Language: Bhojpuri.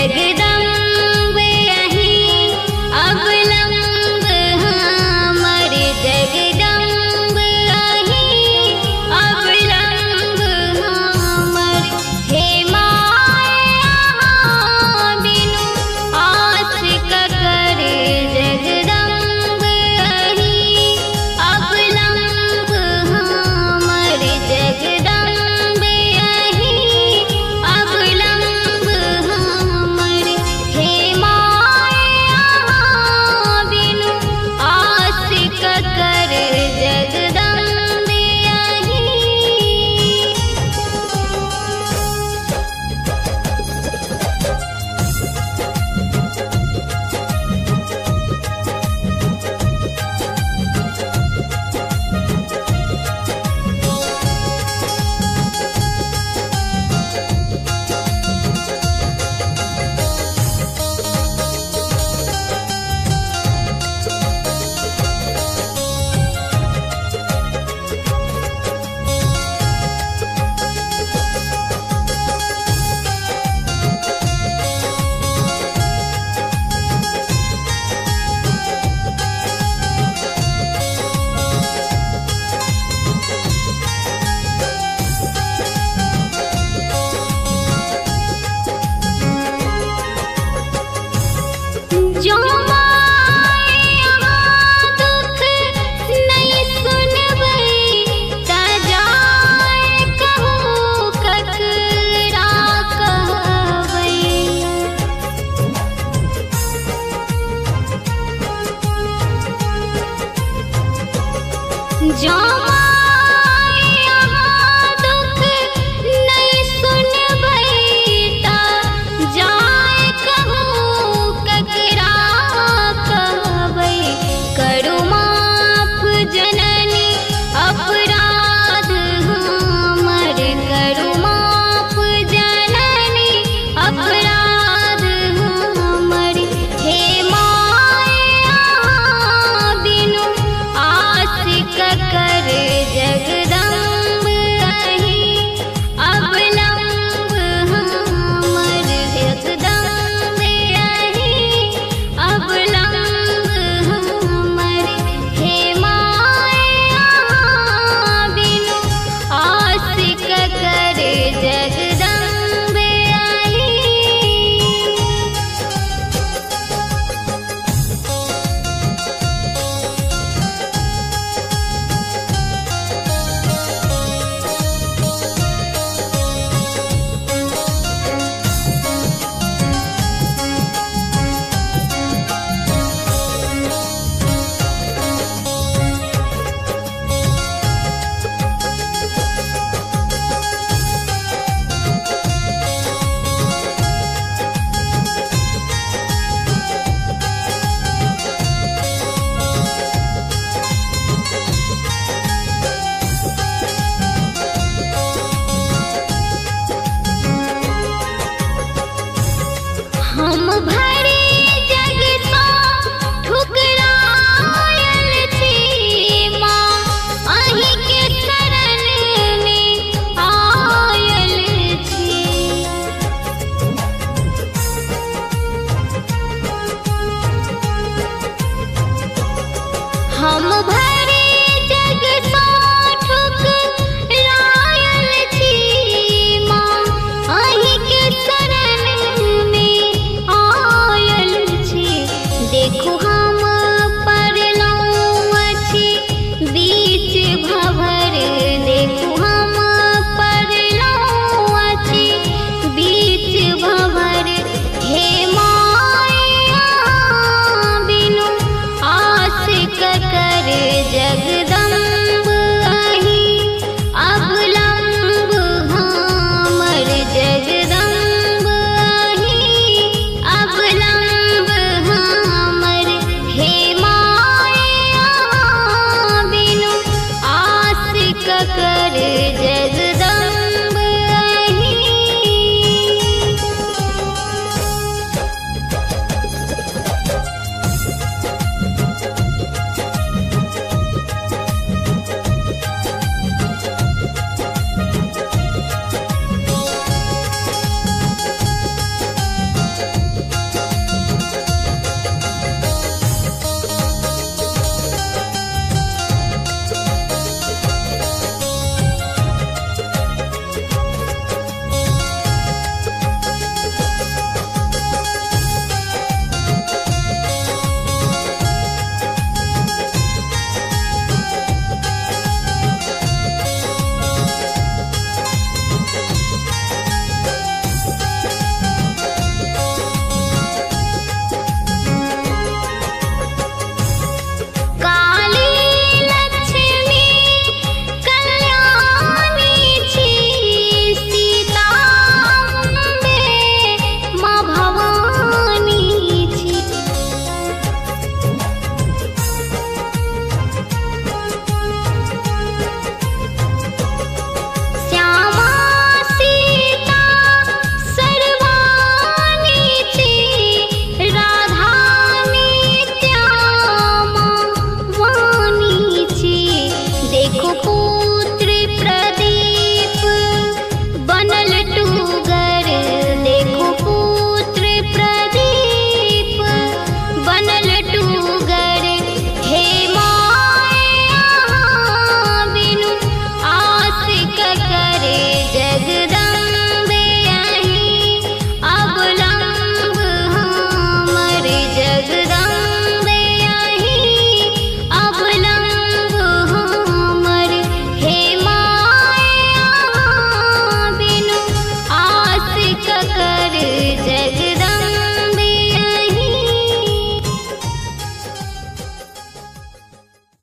जगदम्ब यहीं अवलंब हमर जगदम्ब यहीं अवलंब हमर हे माया बिनु आस ककर जगदम्ब यहीं अवलंब हमर जगदम्ब यहीं अवलंब हमर हे माया बिनु आस ककर जगदम्ब यहीं। जो माया दुख नहीं सुनबई त जाए कहूँ ककरा कहबई। जो माया दुख नहीं सुनबई त जाए कहूँ ककरा कहबई। करू माफ जननी अपराध हमर करू माफ जननी अपराध हमर हे माया बिनु आस ककर जगदम्ब यहीं अवलंब हमर जगदम्ब यहीं अवलंब हमर हे माया बिनु आस ककर जगदम्ब यहीं। हम भय